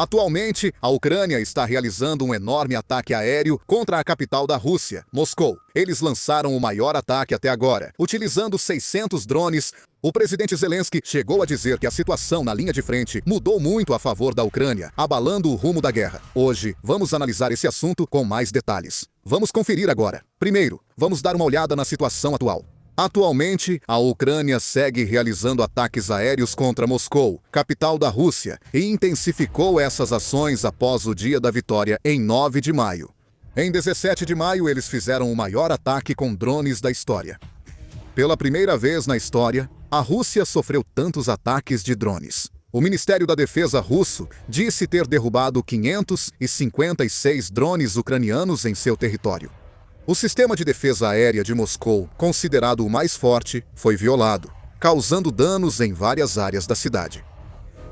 Atualmente, a Ucrânia está realizando um enorme ataque aéreo contra a capital da Rússia, Moscou. Eles lançaram o maior ataque até agora, utilizando 600 drones. O presidente Zelensky chegou a dizer que a situação na linha de frente mudou muito a favor da Ucrânia, abalando o rumo da guerra. Hoje, vamos analisar esse assunto com mais detalhes. Vamos conferir agora. Primeiro, vamos dar uma olhada na situação atual. Atualmente, a Ucrânia segue realizando ataques aéreos contra Moscou, capital da Rússia, e intensificou essas ações após o dia da vitória em 9 de maio. Em 17 de maio, eles fizeram o maior ataque com drones da história. Pela primeira vez na história, a Rússia sofreu tantos ataques de drones. O Ministério da Defesa russo disse ter derrubado 556 drones ucranianos em seu território. O sistema de defesa aérea de Moscou, considerado o mais forte, foi violado, causando danos em várias áreas da cidade.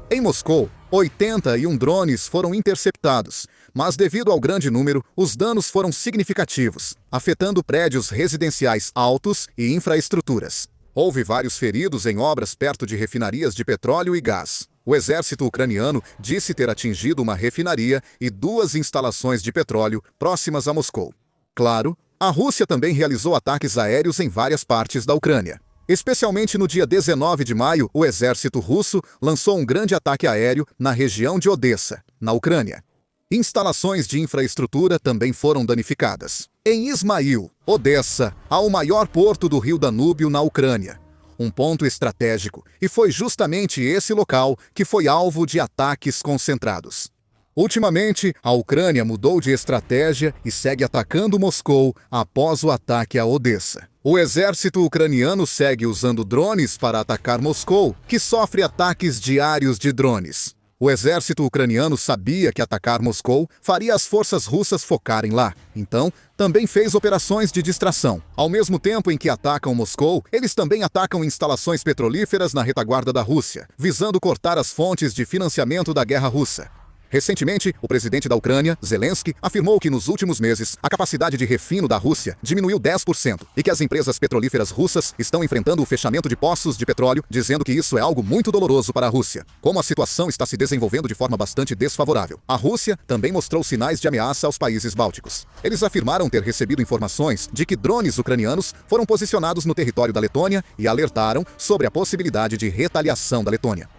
Em Moscou, 81 drones foram interceptados, mas devido ao grande número, os danos foram significativos, afetando prédios residenciais altos e infraestruturas. Houve vários feridos em obras perto de refinarias de petróleo e gás. O exército ucraniano disse ter atingido uma refinaria e 2 instalações de petróleo próximas a Moscou. Claro, a Rússia também realizou ataques aéreos em várias partes da Ucrânia. Especialmente no dia 19 de maio, o exército russo lançou um grande ataque aéreo na região de Odessa, na Ucrânia. Instalações de infraestrutura também foram danificadas. Em Ismail, Odessa, há o maior porto do rio Danúbio na Ucrânia, um ponto estratégico, e foi justamente esse local que foi alvo de ataques concentrados. Ultimamente, a Ucrânia mudou de estratégia e segue atacando Moscou após o ataque a Odessa. O exército ucraniano segue usando drones para atacar Moscou, que sofre ataques diários de drones. O exército ucraniano sabia que atacar Moscou faria as forças russas focarem lá, então também fez operações de distração. Ao mesmo tempo em que atacam Moscou, eles também atacam instalações petrolíferas na retaguarda da Rússia, visando cortar as fontes de financiamento da guerra russa. Recentemente, o presidente da Ucrânia, Zelensky, afirmou que nos últimos meses a capacidade de refino da Rússia diminuiu 10% e que as empresas petrolíferas russas estão enfrentando o fechamento de poços de petróleo, dizendo que isso é algo muito doloroso para a Rússia. Como a situação está se desenvolvendo de forma bastante desfavorável, a Rússia também mostrou sinais de ameaça aos países bálticos. Eles afirmaram ter recebido informações de que drones ucranianos foram posicionados no território da Letônia e alertaram sobre a possibilidade de retaliação da Letônia.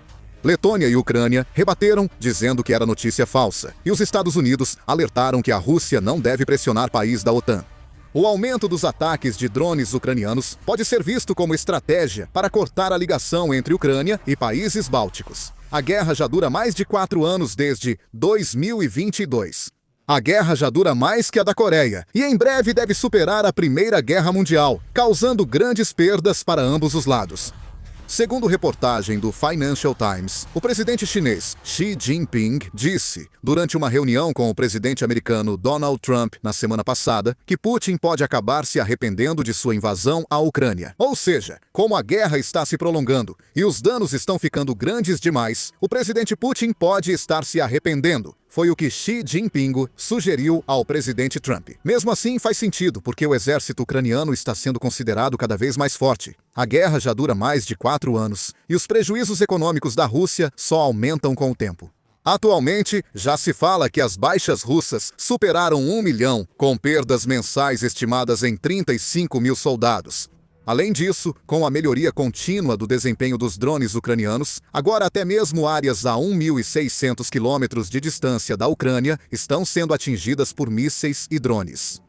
Letônia e Ucrânia rebateram, dizendo que era notícia falsa, e os Estados Unidos alertaram que a Rússia não deve pressionar país da OTAN. O aumento dos ataques de drones ucranianos pode ser visto como estratégia para cortar a ligação entre Ucrânia e países bálticos. A guerra já dura mais de 4 anos desde 2022. A guerra já dura mais que a da Coreia, e em breve deve superar a Primeira Guerra Mundial, causando grandes perdas para ambos os lados. Segundo reportagem do Financial Times, o presidente chinês Xi Jinping disse, durante uma reunião com o presidente americano Donald Trump na semana passada, que Putin pode acabar se arrependendo de sua invasão à Ucrânia. Ou seja, como a guerra está se prolongando e os danos estão ficando grandes demais, o presidente Putin pode estar se arrependendo. Foi o que Xi Jinping sugeriu ao presidente Trump. Mesmo assim, faz sentido, porque o exército ucraniano está sendo considerado cada vez mais forte. A guerra já dura mais de 4 anos, e os prejuízos econômicos da Rússia só aumentam com o tempo. Atualmente, já se fala que as baixas russas superaram 1 milhão, com perdas mensais estimadas em 35 mil soldados. Além disso, com a melhoria contínua do desempenho dos drones ucranianos, agora até mesmo áreas a 1.600 quilômetros de distância da Ucrânia estão sendo atingidas por mísseis e drones.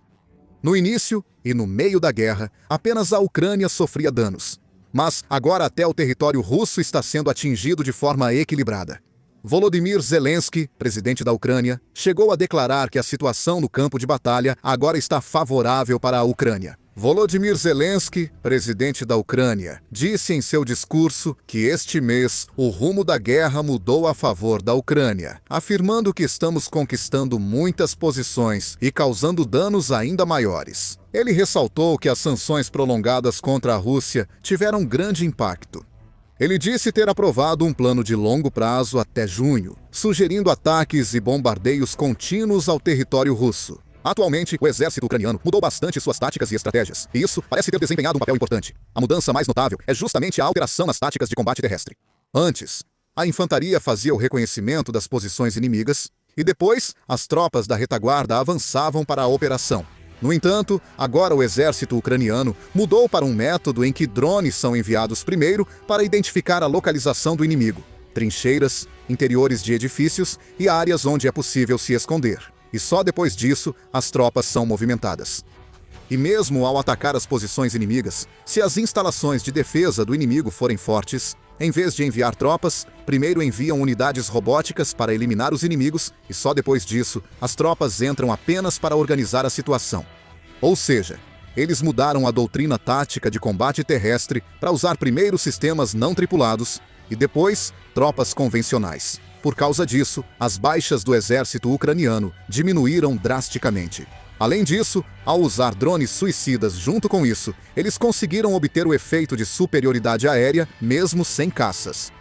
No início e no meio da guerra, apenas a Ucrânia sofria danos. Mas agora até o território russo está sendo atingido de forma equilibrada. Volodymyr Zelensky, presidente da Ucrânia, chegou a declarar que a situação no campo de batalha agora está favorável para a Ucrânia. Volodymyr Zelensky, presidente da Ucrânia, disse em seu discurso que este mês o rumo da guerra mudou a favor da Ucrânia, afirmando que estamos conquistando muitas posições e causando danos ainda maiores. Ele ressaltou que as sanções prolongadas contra a Rússia tiveram grande impacto. Ele disse ter aprovado um plano de longo prazo até junho, sugerindo ataques e bombardeios contínuos ao território russo. Atualmente, o exército ucraniano mudou bastante suas táticas e estratégias, e isso parece ter desempenhado um papel importante. A mudança mais notável é justamente a alteração nas táticas de combate terrestre. Antes, A infantaria fazia o reconhecimento das posições inimigas, e depois as tropas da retaguarda avançavam para a operação. No entanto, agora o exército ucraniano mudou para um método em que drones são enviados primeiro para identificar a localização do inimigo, trincheiras, interiores de edifícios e áreas onde é possível se esconder. E só depois disso, as tropas são movimentadas. E mesmo ao atacar as posições inimigas, se as instalações de defesa do inimigo forem fortes, em vez de enviar tropas, primeiro enviam unidades robóticas para eliminar os inimigos e só depois disso, as tropas entram apenas para organizar a situação. Ou seja, eles mudaram a doutrina tática de combate terrestre para usar primeiro sistemas não tripulados e depois tropas convencionais. Por causa disso, as baixas do exército ucraniano diminuíram drasticamente. Além disso, ao usar drones suicidas junto com isso, eles conseguiram obter o efeito de superioridade aérea mesmo sem caças.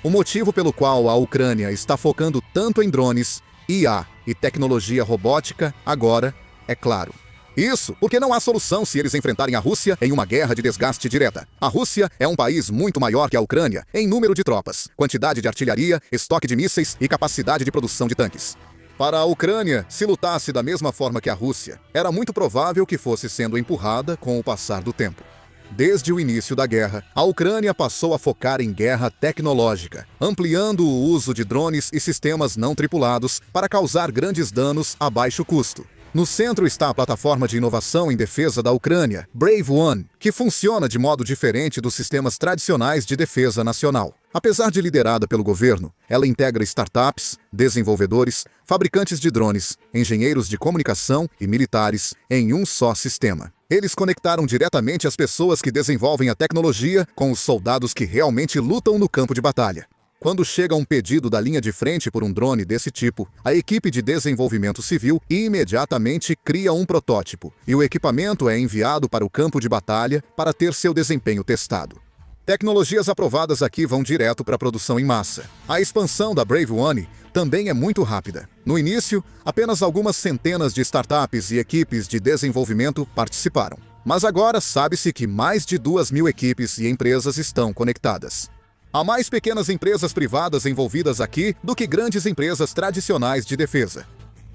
O motivo pelo qual a Ucrânia está focando tanto em drones, IA e tecnologia robótica agora é claro. Isso porque não há solução se eles enfrentarem a Rússia em uma guerra de desgaste direta. A Rússia é um país muito maior que a Ucrânia em número de tropas, quantidade de artilharia, estoque de mísseis e capacidade de produção de tanques. Para a Ucrânia, se lutasse da mesma forma que a Rússia, era muito provável que fosse sendo empurrada com o passar do tempo. Desde o início da guerra, a Ucrânia passou a focar em guerra tecnológica, ampliando o uso de drones e sistemas não tripulados para causar grandes danos a baixo custo. No centro está a plataforma de inovação em defesa da Ucrânia, Brave One, que funciona de modo diferente dos sistemas tradicionais de defesa nacional. Apesar de liderada pelo governo, ela integra startups, desenvolvedores, fabricantes de drones, engenheiros de comunicação e militares em um só sistema. Eles conectaram diretamente as pessoas que desenvolvem a tecnologia com os soldados que realmente lutam no campo de batalha. Quando chega um pedido da linha de frente por um drone desse tipo, a equipe de desenvolvimento civil imediatamente cria um protótipo, e o equipamento é enviado para o campo de batalha para ter seu desempenho testado. Tecnologias aprovadas aqui vão direto para a produção em massa. A expansão da Brave One também é muito rápida. No início, apenas algumas centenas de startups e equipes de desenvolvimento participaram. Mas agora sabe-se que mais de 2.000 equipes e empresas estão conectadas. Há mais pequenas empresas privadas envolvidas aqui do que grandes empresas tradicionais de defesa.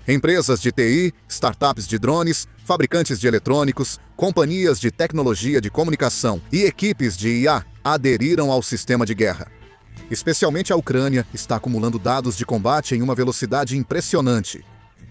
Empresas de TI, startups de drones, fabricantes de eletrônicos, companhias de tecnologia de comunicação e equipes de IA aderiram ao sistema de guerra. Especialmente a Ucrânia está acumulando dados de combate em uma velocidade impressionante.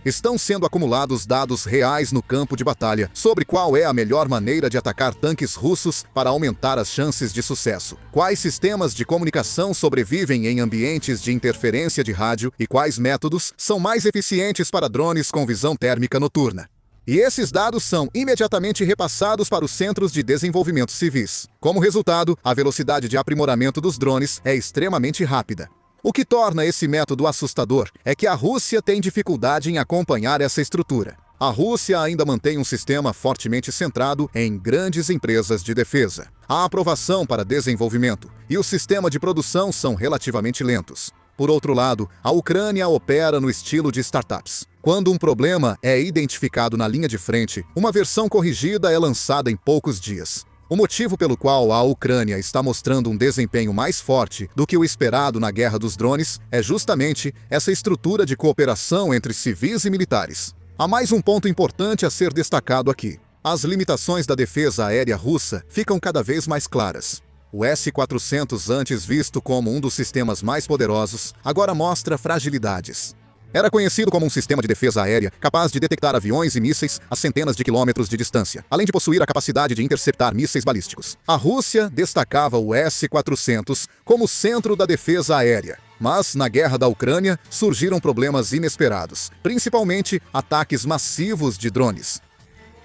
Estão sendo acumulados dados reais no campo de batalha sobre qual é a melhor maneira de atacar tanques russos para aumentar as chances de sucesso, quais sistemas de comunicação sobrevivem em ambientes de interferência de rádio e quais métodos são mais eficientes para drones com visão térmica noturna. E esses dados são imediatamente repassados para os centros de desenvolvimento civis. Como resultado, a velocidade de aprimoramento dos drones é extremamente rápida. O que torna esse método assustador é que a Rússia tem dificuldade em acompanhar essa estrutura. A Rússia ainda mantém um sistema fortemente centrado em grandes empresas de defesa. A aprovação para desenvolvimento e o sistema de produção são relativamente lentos. Por outro lado, a Ucrânia opera no estilo de startups. Quando um problema é identificado na linha de frente, uma versão corrigida é lançada em poucos dias. O motivo pelo qual a Ucrânia está mostrando um desempenho mais forte do que o esperado na guerra dos drones é justamente essa estrutura de cooperação entre civis e militares. Há mais um ponto importante a ser destacado aqui. As limitações da defesa aérea russa ficam cada vez mais claras. O S-400, antes visto como um dos sistemas mais poderosos, agora mostra fragilidades. Era conhecido como um sistema de defesa aérea capaz de detectar aviões e mísseis a centenas de quilômetros de distância, além de possuir a capacidade de interceptar mísseis balísticos. A Rússia destacava o S-400 como centro da defesa aérea. Mas, na guerra da Ucrânia, surgiram problemas inesperados, principalmente ataques massivos de drones.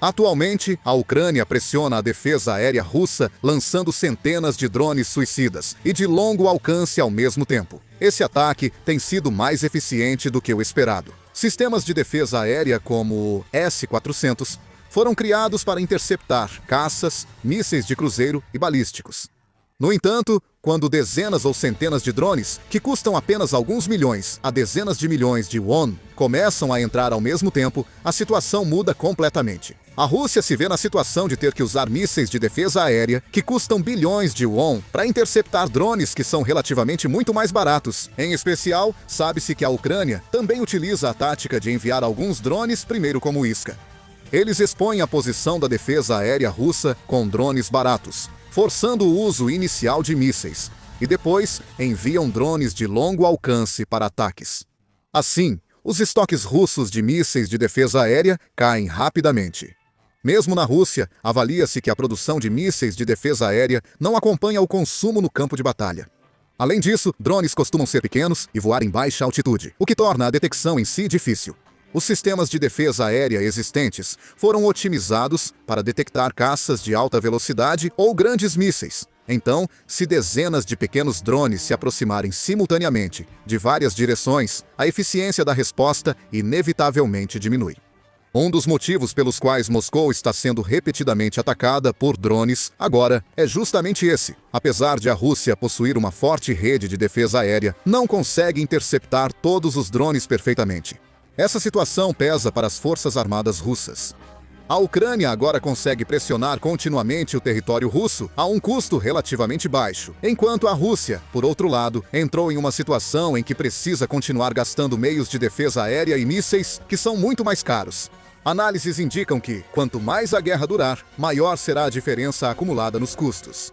Atualmente, a Ucrânia pressiona a defesa aérea russa lançando centenas de drones suicidas e de longo alcance ao mesmo tempo. Esse ataque tem sido mais eficiente do que o esperado. Sistemas de defesa aérea como o S-400 foram criados para interceptar caças, mísseis de cruzeiro e balísticos. No entanto, Quando dezenas ou centenas de drones, que custam apenas alguns milhões a dezenas de milhões de won, começam a entrar ao mesmo tempo, a situação muda completamente. A Rússia se vê na situação de ter que usar mísseis de defesa aérea que custam bilhões de won para interceptar drones que são relativamente muito mais baratos. Em especial, sabe-se que a Ucrânia também utiliza a tática de enviar alguns drones primeiro como isca. Eles expõem a posição da defesa aérea russa com drones baratos, forçando o uso inicial de mísseis, e depois enviam drones de longo alcance para ataques. Assim, os estoques russos de mísseis de defesa aérea caem rapidamente. Mesmo na Rússia, avalia-se que a produção de mísseis de defesa aérea não acompanha o consumo no campo de batalha. Além disso, drones costumam ser pequenos e voar em baixa altitude, o que torna a detecção em si difícil. Os sistemas de defesa aérea existentes foram otimizados para detectar caças de alta velocidade ou grandes mísseis. Então, se dezenas de pequenos drones se aproximarem simultaneamente de várias direções, a eficiência da resposta inevitavelmente diminui. Um dos motivos pelos quais Moscou está sendo repetidamente atacada por drones agora é justamente esse. Apesar de a Rússia possuir uma forte rede de defesa aérea, não consegue interceptar todos os drones perfeitamente. Essa situação pesa para as forças armadas russas. A Ucrânia agora consegue pressionar continuamente o território russo a um custo relativamente baixo, enquanto a Rússia, por outro lado, entrou em uma situação em que precisa continuar gastando meios de defesa aérea e mísseis que são muito mais caros. Análises indicam que, quanto mais a guerra durar, maior será a diferença acumulada nos custos.